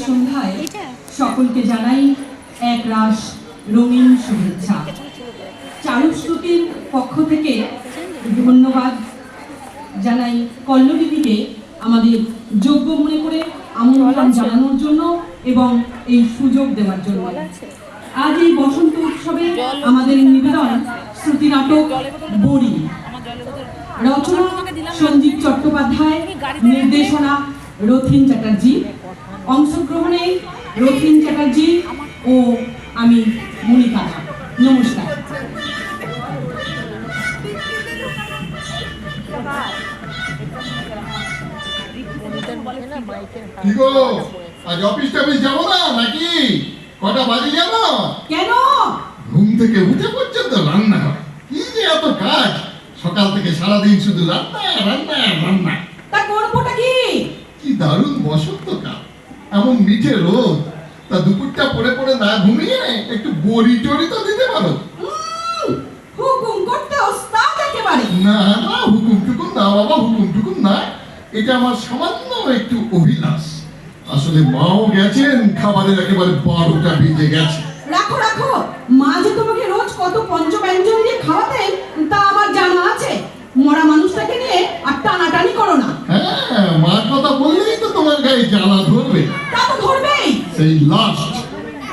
সন্ধ্যায় সকলকে জানাই এক রাশ রঙিন শুভেচ্ছা। চারুশ্রুতির পক্ষ থেকে ধন্যবাদ জানাই কল্লোলিদিকে আমাদের যোগ্য মনে করে আমন্ত্রণ জানানোর জন্য এবং এই সুযোগ দেওয়ার জন্য। আজ এই বসন্ত উৎসবে আমাদের নিবেদন শ্রুতি নাটক বড়ি, রচনা সঞ্জীব চট্টোপাধ্যায়, নির্দেশনা রথীন চ্যাটার্জি, অংশগ্রহণে রথীন চ্যাটার্জি ও আমি মনিকা। নমস্কার। কি গো, আজ অফিস টফিস যাবো না নাকি? কটা বাজে যাবো? কেন? ঘুম থেকে উঠে পর্যন্ত রান্না হয়। কি যে এত কাজ, সকাল থেকে সারাদিন শুধু রান্না রান্না রান্না। তা করবোটা কি? কি দারুণ বসন্তকাল, এমন মিঠে রোদ, তা দুপুরটা পড়ে পড়ে না ঘুমিয়ে একটু বড়ি টড়ি তো দিতে পারো। হুকুম করতে ওস্তাদ একেবারে। না না, হুকুম টুকুম না বাবা, হুকুম টুকুম না, এটা আমার সামান্য একটু অভিলাষ। আসলে মাও গেছেন, খাবারের একেবারে 12টা বেজে গেছে। রাখো রাখো, মা যে তোমাকে রোজ কত পঞ্চব্যঞ্জন দিয়ে খাওয়াতেন তা আমার জানা আছে। মরা মানুষটাকে নিয়ে আর টানাটানি করো না। হ্যাঁ, মার কথা বললেই তো তোমার গায়ে জ্বালা ধরবে। তা তো ধরবেই। সেই লাস্ট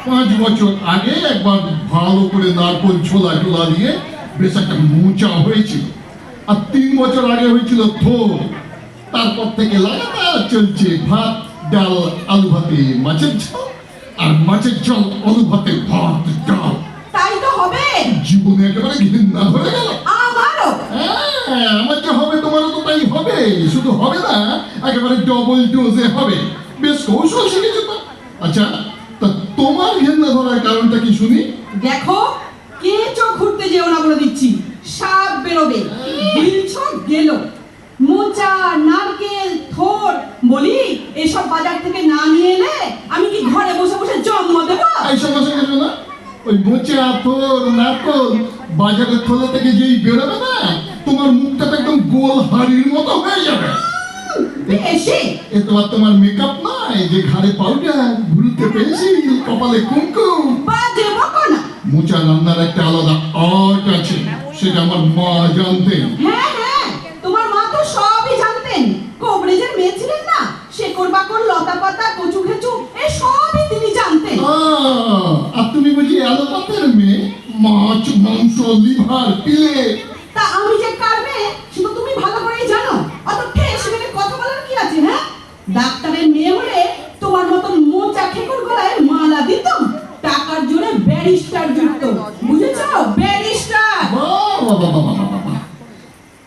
5 বছর আগে একবার ভালো করে নারকোল ছোলা টোলা দিয়ে বেশ একটা মোচা হয়েছিল, আর 3 বছর আগে হয়েছিল থোর। তারপর থেকে লাগাতার চলছে ভাত ডাল আলু ভাতে মাছের ঝোল, আর মাছের ঝোল আলু ভাতে ভাত ডাল। তাই তো হবে। জীবনে একেবারে ঘৃণা ধরে গেল। আমারও। হ্যাঁ, আমার যা হবে তোমারও তো তাই হবে। শুধু হবে না, একেবারে ডবল ডোজে হবে। বেশ কৌশল শিখেছো তো। আচ্ছা, তা তোমার ঘৃণা ধরার কারণটা কি শুনি? দেখো, কে চোখ ঘুরতে যেও না বলে দিচ্ছি, সাপ বেরোবে। গিলছো গেল। মোচা নারকেল থোর বলি এসব বাজার থেকে না নিয়ে এলে আমি কি ঘরে বসে বসে জন্ম দেবো? এই সময় গেছো না, ওই মোচা থোর নারকল বাজারের থলে থেকে যেই বেরোবে না, তোমার মুখটা তো একদম গোল হাড়ির মতো হয়ে যাবে। বেশি এ তো আর তোমার মেকআপ নয় যে ঘাড়ে পাউডার, ভুরুতে পেন্সিল, কপালে কুমকুম। বাজে বকো না। মোচা রান্নার একটা আলাদা আর্ট আছে, সেটা আমার মা জানতেন। হ্যাঁ হ্যাঁ, তোমার মা তো সবই জানতেন। কবরেজের মেয়ে ছিলেন না, শেকড় বাকড় লতা পাতা কচু খেচু এই সবই তিনি জানতেন। আর তুমি বুঝি আলোপাতের মেয়ে, মাছ মাংস লিভার পিলে। তা আমি যে কারবে সেটা তুমি ভালো করেই জানো। অত ঠেস মেরে কথা বলার কি আছে? হ্যাঁ, ডাক্তারের মেয়ে হলে তোমার মতন মোচা খেকড় গলায় মালা দিতাম, টাকার জোরে ব্যারিস্টার যুক্ত, বুঝেছো? ব্যারিস্টার।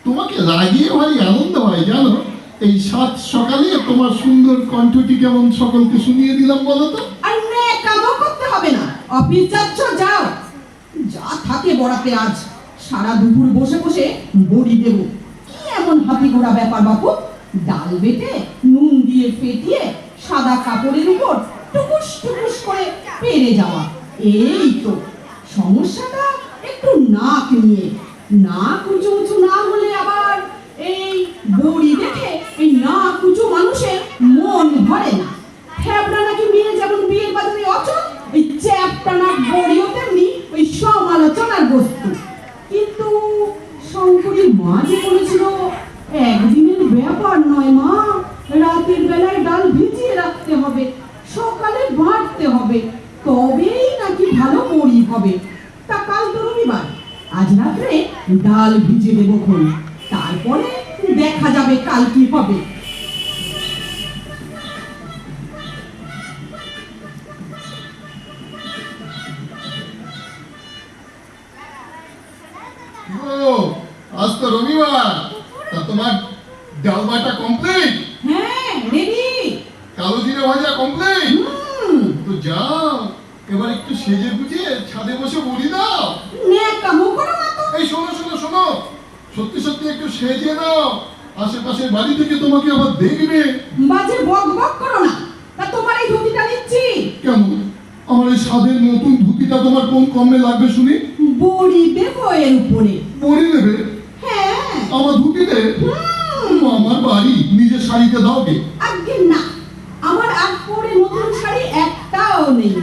তোমাকে লাগিয়ে ভারী আনন্দ হয় জানো। এই 7 সকালে তোমার সুন্দর কণ্ঠটি কেমন সকলকে শুনিয়ে দিলাম বলো তো। আর কামও করতে হবে না, অফিস যাচ্ছ যাও। যা থাকে বড়াতে আজ সারা দুপুর বসে বসে বড়ি দেবো। কি এমন হাতি ঘোড়া ব্যাপার বাপু? ডাল বেটে নুন দিয়ে ফেটিয়ে সাদা কাপড়ের উপর টুকুস টুকুস করে পেরে যাওয়া, এই তো। সমস্যাটা একটু নাক নিয়ে। নাক উঁচু উঁচু না হলে আবার এই বড়ি দেখে এই নাক উঁচু মানুষের মন ভরে না। ফ্যাবড়া নাকি মেয়ে যেমন বিয়ের বাজারে অচল, ওই চ্যাপটা নাক বড়িও তেমনি ওই সমালোচনার বস্তু। কিন্তু শঙ্করীর মা যে বলেছিল একদিনের ব্যাপার নয় মা, রাতের বেলায় ডাল ভিজিয়ে রাখতে হবে, সকালে বাটতে হবে, তবেই নাকি ভালো বড়ি হবে। তা কাল তো রবিবার, আজ রাত্রে ডাল ভিজে দেবো খন, তারপরে দেখা যাবে কাল কি হবে। আজ তো রবিবার, তা তোমার ডাল বাটা কমপ্লিট? হ্যাঁ, রেডি। কালো জিরে ভাজা কমপ্লিট? তো যাও, এবার একটু সেজে গুজে ছাদে বসে বড়ি দাও। কামো করো না তো। এই শোনো শোনো শোনো, সত্যি সত্যি একটু সেজে দাও, আশেপাশের বাড়ি থেকে তোমাকে আবার দেখবে। বাজে বক বক করো না। তা তোমার এই ধুতিটা নিচ্ছি। কেন? আমার এই সাদের নতুন ধুতিটা তোমার কোন কমে লাগবে শুনি? বড়ি দেবো এর উপরে। বড়ি নেবে? হ্যাঁ। আমার ধুতিতে? আমার বাড়ি নিজের শাড়িতে দাও গে। আগে না, আমার আগ পরে নতুন শাড়ি নেই,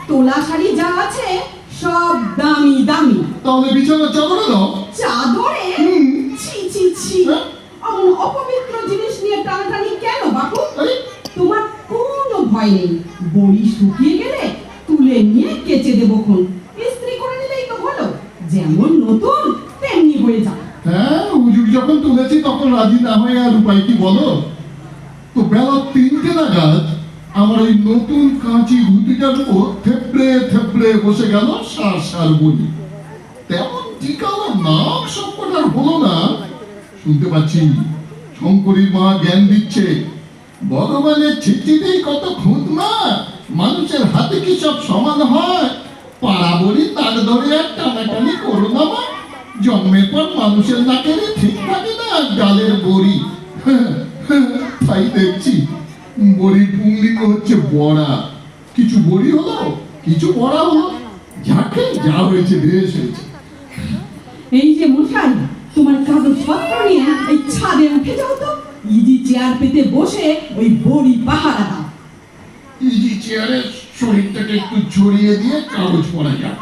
তোলা শাড়ি যা আছে সব দামি দামি। তাহলে বিছানার চাদরে দাও। চাদরে? হুম। ছি ছি ছি, হ্যাঁ? এমন অপবিত্র জিনিস নিয়ে টানাটানি কেন বাপু? আরে, তোমার কোনো ভয় নেই, বড়ি শুকিয়ে গেলে তুলে নিয়ে কেচে দেবো খন, ইস্ত্রি করে নিলেই তো হলো, যেমন নতুন তেমনি হয়ে যাবে। হ্যাঁ, হুজুর যখন তুলেছি তখন রাজি না হয়ে আর উপায় কি বলো? তো বেলা 3টে নাগাদ আমার ওই নতুন কাঁচি ধুতিটার উপর থেপড়ে থেপড়ে বসে গেল সার সার বলি। তেমন টিকাও নাম সবকটার হলো না। শুনতে পাচ্ছি শঙ্করীর মা জ্ঞান দিচ্ছে, ভগবানের চিঠিতেই কত খুঁত মা, মানুষের হাতে কি সব সমান হয়? পাড়া বলি তার ধরে আর টানাটানি করো না মা, জন্মের পর মানুষের নাকেরে ঠিক থাকে না গালের বড়ি। তাই দেখছি বড়ির পুংলিঙ্গ হচ্ছে বড়া, কিছু বড়ি হলো কিছু বড়া হলো, যাকে যা হয়েছে বেশ হয়েছে। এই যে মশাই, তোমার কাগজপত্র নিয়ে এই ছাদে উঠে যাও তো, ইজি চেয়ার পেতে বসে ওই বড়ি পাহারা দাও। ইজি চেয়ারে শরীরটাকে একটু ছড়িয়ে দিয়ে কাগজ পড়া যাক।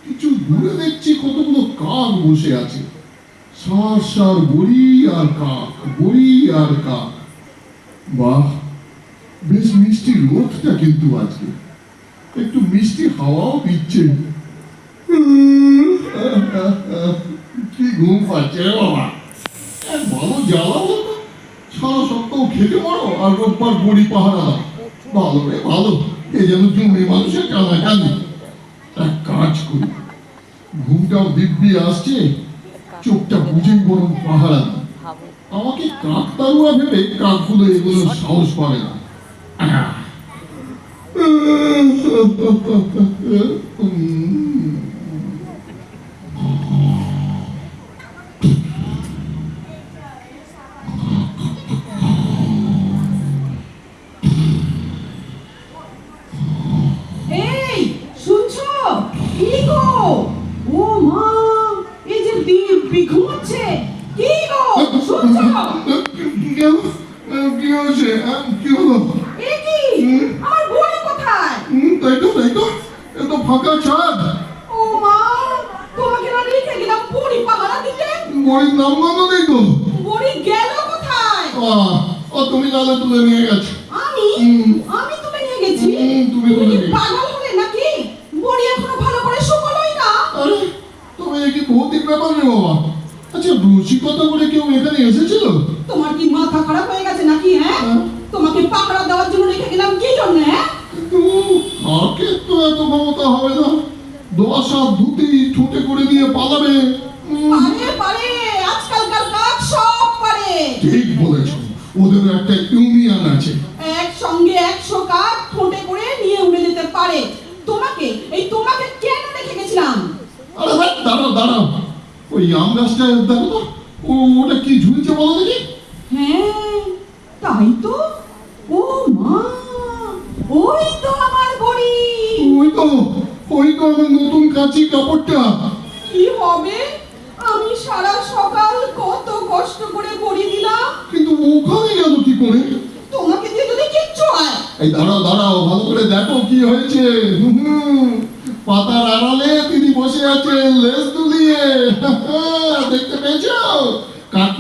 কিছু দূরে দেখছি কতগুলো কাক বসে আছে, সার সার বড়ি আর কাক, বড়ি আর কাক। বাহ, বেশ মিষ্টি রোদটা কিন্তু আজকে, একটু মিষ্টি হাওয়াও দিচ্ছে। কি ঘুম পাচ্ছে রে বাবা, ভালো জ্বালা হলো তো। সারা সপ্তাহ খেতে পারো আর রোববার বড়ি পাহারা দাও। ভালো রে ভালো, এ যেন জমি মানুষের কানা কানি। এক কাজ করি, ঘুমটাও দিব্যি আসছে, চোখটা বুঝেই বরং পাহারা দিই। আমাকে কাক তাড়ুয়া ভেবে কাকগুলো এগুলো সাহস পাবে না। এই শুনছো? কি গো? ও মা, এই যে দিব্যি ঘুমোচ্ছে, কি গো শুনছো? কি হয়েছে? কি হলো? এ কি, আমার বড়ি কোথায়? তাই তো তাই তো, এ তো ফাঁকা ছাদ। ও মা, তোমাকে না রেখে গেলাম বড়ি পাহারা দিতে, বড়ির নাম গন্ধ নেই তো। বড়ি গেল কোথায়? ও তুমি তাহলে তুলে নিয়ে গেছো। আমি হুম। আমি তুলে নিয়ে গেছি? তুমি তুলে তুমি কি নিয়ে গেছো। পাগল হলে নাকি? বড়ি এখনো ভালো করে শুকোলোই না। আরে, তবে এ কি ভৌতিক ব্যাপার রে বাবা। আচ্ছা, রসিকতা করে কেউ এখানে এসেছিল? তোমার কি মাথা খারাপ হয়ে গেছে নাকি? হ্যাঁ, হ্যাঁ। তোমাকে পাহারা দেওয়ার জন্য রেখে গেলাম কি জন্য? হ্যাঁ, কিন্তু কাকের তো এত ক্ষমতা হবে না, 10 হাত ধুতি ঠোঁটে করে দিয়ে পালাবে। পারে পারে, আজকালকার কাক সব পারে। ঠিক বলেছ, ওদের একটা ইউনিয়ন আছে। একসঙ্গে 100 কাক ঠোঁটে করে নিয়ে উড়ে যেতে পারে। তোমাকে কেন রেখে গেছিলাম? আরে ভাই, দাঁড়াও দাঁড়াও, ওই আম গাছটা দেখো তো, ওটা কি ঝুলছে বলো দেখি। হ্যাঁ, তাই তো। ও মা, ওই তো আমার বড়ি। ওই তো আমার নতুন কাঁচি কাপড়টা। কি হবে? আমি সারা সকাল কত কষ্ট করে বড়ি দিলাম, কিন্তু ওখানে গেল কি করে? তোমাকে দিয়ে যদি কিচ্ছু হয়। এই দাঁড়াও দাঁড়াও, ভালো করে দেখো কি হয়েছে। পাতার আড়ালে তিনি বসে আছেন লেজ দুলিয়ে। দেখতে পেয়েছো? কাক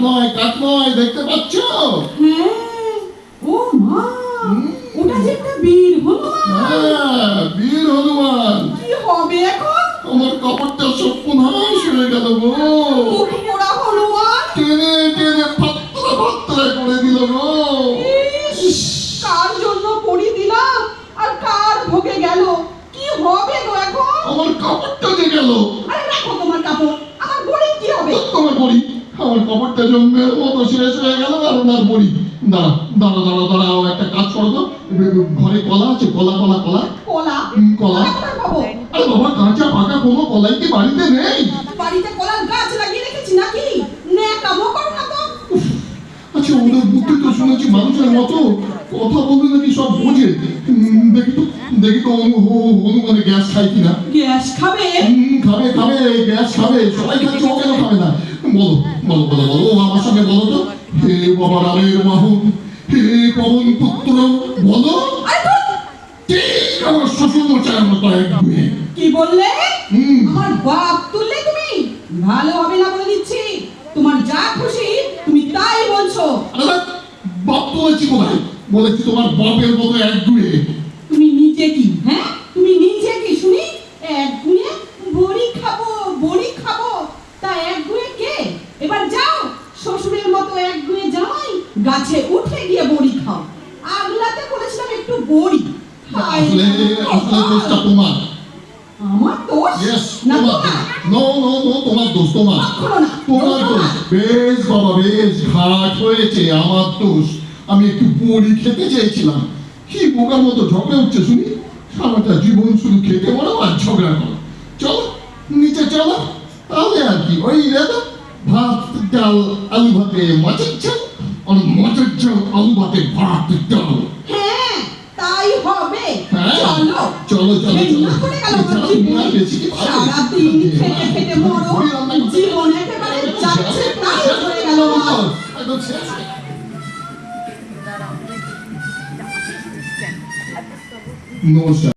নয়, দেখতে পাচ্ছ? হ্যাঁ, ও মা, ওটা যে একটা বীর হনুমান। হ্যাঁ, বীর হনুমান। কি হবে এখন? আমার কাপড়টা সর্বনাশ হয়ে গেল গো। মুখ পোড়া হনুমান। টেনে টেনে পাত্রা পাত্রা করে দিল গো। ইস, কার জন্য বড়ি দিলাম আর কার ভোগে গেল? কি হবে গো এখন? আমার কাপড়টা যে গেল। আরে রাখো তোমার কাপড়, আমার বড়ি কি হবে? তোমার বড়ি, আমার কাপড়টা জন্মের মতো শেষ হয়ে গেল আর ওনার বড়ি। দাঁড়াও, একটা কাজ করো তো, ঘরে কলা আছে, কলা। কলা? কলা? কলা কোথায় পাবো? আরে বাবা, কাঁচা পাকা কোনো কলাই কি বাড়িতে নেই? বাড়িতে কলার গাছ লাগিয়ে রেখেছি নাকি? ন্যাকামো করো না তো। আচ্ছা, ওদের বুদ্ধি তো শুনেছি মানুষের মতো, কথা বলতে নাকি সব বোঝে। দেখি তো হনুমানে গ্যাস খায় কিনা। গ্যাস খাবে? খাবে, গ্যাস খাবে, সবাই খাচ্ছে, ও কেন খাবে না? বলো, আমার সঙ্গে বলো তো। হে বাবা রামের বাহন, হে পবন পুত্র বলো। আরে ধুর, ঠিক আমার শ্বশুর মশাইয়ের মতো একগুঁয়ে। কি বললে? হুম। আমার বাপ তুললে তুমি? ভালো হবে না বলে দিচ্ছি। তোমার যা খুশি তুমি তাই বলছো। আরে বাপ বলেছি কোথায়? বলেছি তোমার বাপের মতো একগুঁয়ে। তুমি নিজে কি, হ্যাঁ? তুমি নিজে কি শুনি? একগুঁয়ে বড়ি খাবো, বড়ি খাবো, তা একগুঁয়ে কে? এবার যাও, শ্বশুরের মতো একগুঁয়ে জামাই গাছে উঠে গিয়ে বড়ি খাও। আগলাতে বলেছিলাম একটু বড়ি। হায় আসলে আসলে দোষটা তোমার। আমার দোষ? Yes, না তোমার তোমার? নো নো নো তোমার দোষ তোমার। কখনো না, তোমার কখনো দোষ। না। বেশ বাবা বেশ ঘাট হয়েছে আমার দোষ। আমি একটু বড়ি খেতে চেয়েছিলাম। কি বোকার মতো ঝগড়া উঠছে শুনি। সারাটা জীবন শুধু খেতে বলো আর ঝগড়া করো। চলো নিচে চলো। তাহলে আর কি ওই দাদা ভাত ডাল আলু ভাতে মাছের ঝাল আর মাছের ঝাল আলু ভাতে ভাত ডাল। হ্যাঁ, তাই হবে। হ্যাঁ, চলো। চলো চলো এই চলো। না করে গেল আমার এছাড়া জীবন। তোমার বেশি কি ভালো? সারাদিন খেটে খেটে মরো। জীবন একেবারে যাচ্ছে তাই হয়ে গেল আমার। একদম শেষ। নমস্কার।